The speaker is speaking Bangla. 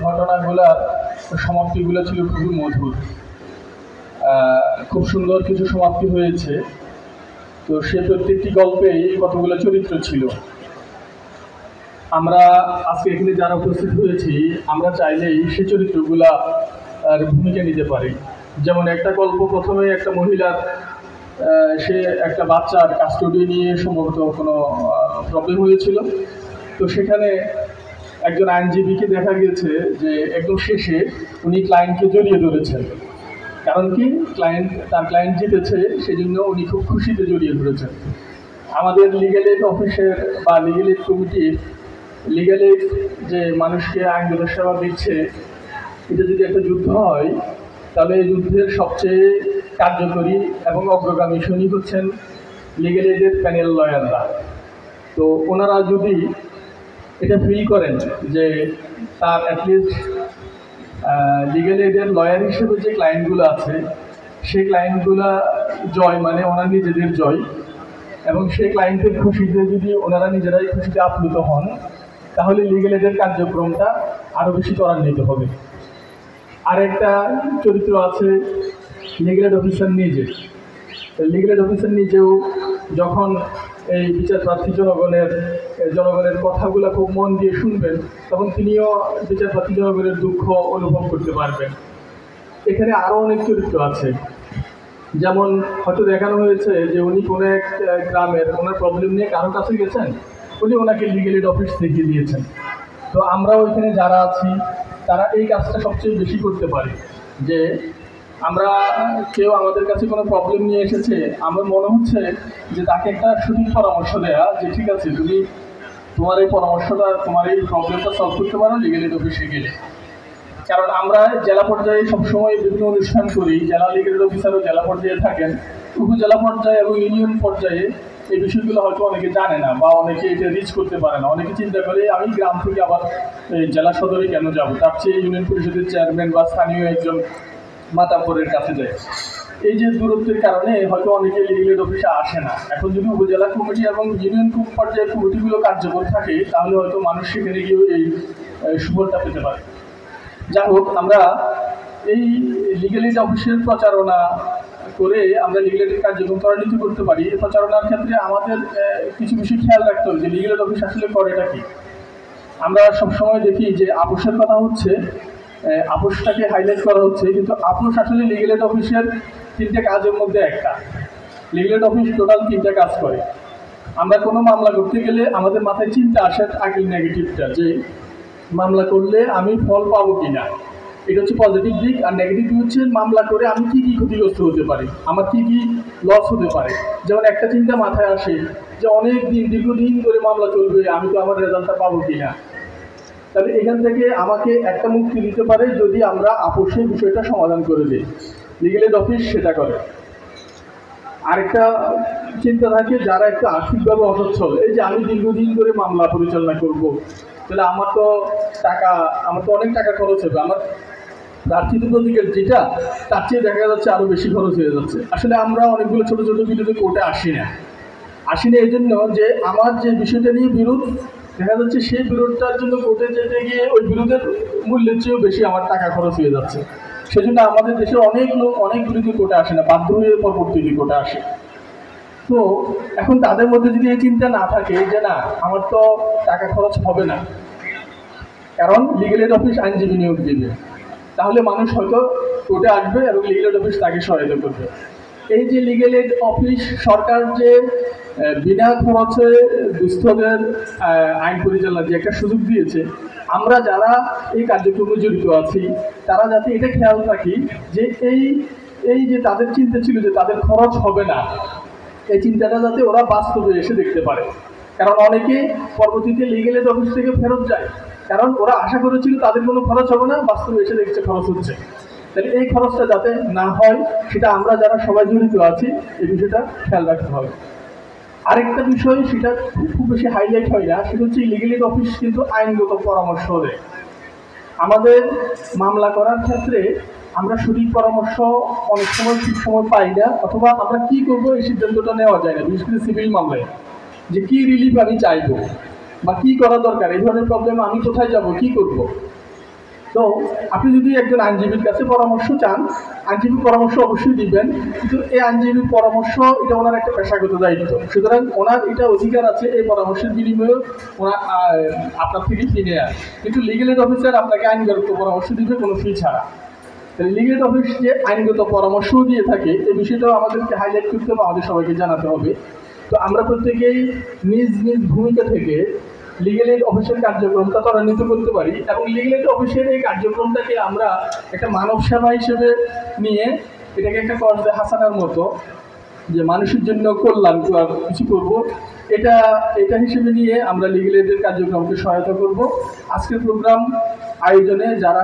ঘটনাগুলার সমাপ্তিগুলো ছিল খুবই মধুর। খুব সুন্দর কিছু সমাপ্তি হয়েছে। তো সে প্রত্যেকটি গল্পেই কতগুলো চরিত্র ছিল। আমরা আজকে এখানে যারা উপস্থিত হয়েছি, আমরা চাইলেই সে চরিত্রগুলা ভূমিকা নিতে পারি। যেমন একটা গল্প, প্রথমে একটা মহিলার সে একটা বাচ্চার কাস্টডি নিয়ে সম্ভবত কোনো প্রবলেম হয়েছিল। তো সেখানে একজন আইনজীবীকে দেখা গিয়েছে যে একদম শেষে উনি ক্লায়েন্টকে জড়িয়ে ধরেছেন। কারণ কি, তার ক্লায়েন্ট জিতেছে, সেজন্য উনি খুব খুশিতে জড়িয়ে ধরেছেন। আমাদের লিগ্যাল এইড অফিসের বা লিগ্যাল এইড কমিটির লিগ্যাল এইড যে মানুষকে আইনগত সেবা দিচ্ছে, এটা যদি একটা যুদ্ধ হয়, তাহলে এই যুদ্ধের সবচেয়ে কার্যকরী এবং অগ্রগামী সৈনিক হচ্ছেন লিগ্যাল এইডের প্যানেল লয়াররা। তো ওনারা যদি এটা ফিল করেন যে তার অ্যাটলিস্ট লিগ্যাল এইডের লয়ার হিসেবে যে ক্লায়েন্টগুলো আছে, সেই ক্লায়েন্টগুলো জয় মানে ওনার নিজেদের জয়, এবং সেই ক্লায়েন্টের খুশিতে যদি ওনারা নিজেরাই খুশিতে আপ্লুত হন, তাহলে লিগ্যাল এইডের কার্যক্রমটা আরও বেশি ত্বরান্বিত হবে। আরেকটা চরিত্র আছে লিগ্যাল এইড অফিসার নিজে। লিগ্যাল এইড অফিসার নিজেও যখন এই বিচার প্রার্থী জনগণের কথাগুলো খুব মন দিয়ে শুনবেন, তখন তিনিও বিচার প্রার্থী জনগণের দুঃখ অনুভব করতে পারবেন। এখানে আরও অনেক চরিত্র আছে। যেমন হয়তো দেখানো হয়েছে যে উনি কোনো এক গ্রামের ওনার প্রবলেম নিয়ে কারো কাছে গেছেন, উনি ওনাকে লিগ্যাল এইড অফিস দেখিয়ে দিয়েছেন। তো আমরাও এখানে যারা আছি তারা এই কাজটা সবচেয়ে বেশি করতে পারি, যে আমরা কেউ আমাদের কাছে কোনো প্রবলেম নিয়ে এসেছে, আমার মনে হচ্ছে যে তাকে একটা সঠিক পরামর্শ দেয়া, যে ঠিক আছে, তুমি তোমার এই পরামর্শটা, তোমার এই প্রবলেমটা সলভ করতে পারো লিগ্যাল এইড অফিসে গেলে। কারণ আমরা জেলা পর্যায়ে সবসময় বিভিন্ন অনুষ্ঠান করি, জেলা লিগ্যাল এইড অফিসারও জেলা পর্যায়ে থাকেন, উপজেলা পর্যায়ে এবং ইউনিয়ন পর্যায়ে এই বিষয়গুলো হয়তো অনেকে জানে না বা অনেকে এটা রিচ করতে পারে না। অনেকে চিন্তা করে আমি গ্রাম থেকে আবার জেলা সদরে কেন যাব, তার চেয়ে ইউনিয়ন পরিষদের চেয়ারম্যান বা স্থানীয় একজন মাতাব্বরের কাছে যায়। এই যে দূরত্বের কারণে হয়তো অনেকে লিগ্যাল এইড অফিসে আসে না। এখন যদি উপজেলা কমিটি এবং ইউনিয়ন পর্যায়ের কমিটিগুলো কার্যকর থাকে, তাহলে হয়তো মানুষ সেখানে গিয়েও এই সুফলটা পেতে পারে। যাই হোক, আমরা এই লিগ্যাল এইড অফিসের প্রচারণা করে আমরা লিগ্যাল এইডের কার্যক্রম ত্বরান্বিত করতে পারি। এই প্রচারণার ক্ষেত্রে আমাদের কিছু বিষয় খেয়াল রাখতে হবে যে লিগ্যাল এইড অফিস আসলে করেটা কি। আমরা সবসময় দেখি যে আপোষের কথা হচ্ছে, আপোষটাকে হাইলাইট করা হচ্ছে, কিন্তু আপোষ আসলে লিগ্যাল এইড অফিসের 3টে কাজের মধ্যে একটা। লিগ্যাল এইড অফিস টোটাল 3টা কাজ করে। আমরা কোনো মামলা করতে গেলে আমাদের মাথায় চিন্তা আসে আগে নেগেটিভটা, যে মামলা করলে আমি ফল পাবো কিনা, এটা হচ্ছে পজিটিভ দিক। আর নেগেটিভ দিক হচ্ছে মামলা করে আমি কী কী ক্ষতিগ্রস্ত হতে পারি, আমার কী কী লস হতে পারে। যেমন একটা চিন্তা মাথায় আসে যে অনেক দীর্ঘদিন ধরে মামলা চলবে, আমি তো আমার রেজাল্টটা পাবো কিনা। তাহলে এখান থেকে আমাকে একটা মুক্তি দিতে পারে যদি আমরা আপোষের বিষয়টা সমাধান করে দিই। লিগ্যাল এইড অফিস সেটা করে। আরেকটা চিন্তা থাকে যারা একটু আর্থিকভাবে অসচ্ছল, এই যে আমি দীর্ঘদিন ধরে মামলা পরিচালনা করব, তাহলে আমার তো অনেক টাকা খরচ হবে, আমার প্রার্থিত প্রতীকের যেটা তার চেয়ে দেখা যাচ্ছে আরও বেশি খরচ হয়ে যাচ্ছে। আসলে আমরা অনেকগুলো ছোটো ছোটো বিরোধে কোর্টে আসি না এই জন্য যে আমার যে বিষয়টা নিয়ে বিরোধ, দেখা যাচ্ছে সেই বিরোধটার জন্য কোর্টে যেতে গিয়ে ওই বিরোধের মূল্যের চেয়েও বেশি আমার টাকা খরচ হয়ে যাচ্ছে। সেজন্য আমাদের দেশে অনেক লোক অনেক বিরোধী কোর্টে আসে না, বাধ্য হয়ে পরবর্তী কোর্টে আসে। তো এখন তাদের মধ্যে যদি এই চিন্তা না থাকে যে না, আমার তো টাকা খরচ হবে না, কারণ লিগ্যাল এইড অফিস আইনজীবী নিয়োগ দেবে, তাহলে মানুষ হয়তো কোর্টে আসবে এবং লিগ্যাল এইড অফিস তাকে সহায়তা করবে। এই যে লিগ্যাল এইড অফিস সরকার যে বিনা খরচে দুস্থদের আইন পরিচালনার যে একটা সুযোগ দিয়েছে, আমরা যারা এই কার্যক্রমে জড়িত আছি তারা যাতে এটা খেয়াল রাখি যে এই যে তাদের চিন্তা ছিল যে তাদের খরচ হবে না, এই চিন্তাটা যাতে ওরা বাস্তবে এসে দেখতে পারে। কারণ অনেকে পরবর্তীতে লিগ্যাল এইড অফিস থেকে ফেরত যায়, কারণ ওরা আশা করেছিল তাদের কোনো খরচ হবে না, বাস্তবে এসে দেখছে খরচ হচ্ছে। তাহলে এই খরচটা যাতে না হয়, সেটা আমরা যারা সবাই জড়িত আছি এই বিষয়টা খেয়াল রাখতে হবে। আরেকটা বিষয়, সেটা খুব বেশি হাইলাইট হয় না, সেটা হচ্ছে লিগ্যাল এইড অফিস কিন্তু আইনগত পরামর্শ দেয়। আমাদের মামলা করার ক্ষেত্রে আমরা সঠিক পরামর্শ অনেক সময় ঠিক সময় পাই না, অথবা আমরা কী করবো এই সিদ্ধান্তটা নেওয়া যায় না, বিশেষ করে সিভিল মামলায়, যে কী রিলিফ আমি চাইবো বা কী করা দরকার, এই ধরনের প্রবলেম আমি কোথায় যাব, কী করব। তো আপনি যদি একজন আইনজীবীর কাছে পরামর্শ চান, আইনজীবী পরামর্শ অবশ্যই দিবেন, কিন্তু এই আইনজীবীর পরামর্শ এটা ওনার একটা পেশাগত দায়িত্ব, সুতরাং ওনার এটা অধিকার আছে এই পরামর্শের বিনিময়ে ওনার আপনার থেকে কিনে আন। কিন্তু লিগ্যাল এড অফিসার আপনাকে আইনগত পরামর্শ দিবে কোনো ফি ছাড়া। লিগ্যাল এড অফিস যে আইনগত পরামর্শও দিয়ে থাকে এই বিষয়টাও আমাদেরকে হাইলাইট করতে হবে, আমাদের সবাইকে জানাতে হবে। তো আমরা প্রত্যেকেই নিজ নিজ ভূমিকা থেকে লিগ্যাল এড অফিসের কার্যক্রমটা ত্বরান্বিত করতে পারি, এবং লিগ্যাল এড অফিসের এই কার্যক্রমটাকে আমরা একটা মানব সেবা হিসেবে নিয়ে এটাকে একটা কর্জে হাসানার মতো, যে মানুষের জন্য কল্যাণ কিছু করব, এটা এটা হিসেবে নিয়ে আমরা লিগ্যাল এডের কার্যক্রমকে সহায়তা করব। আজকের প্রোগ্রাম আয়োজনে যারা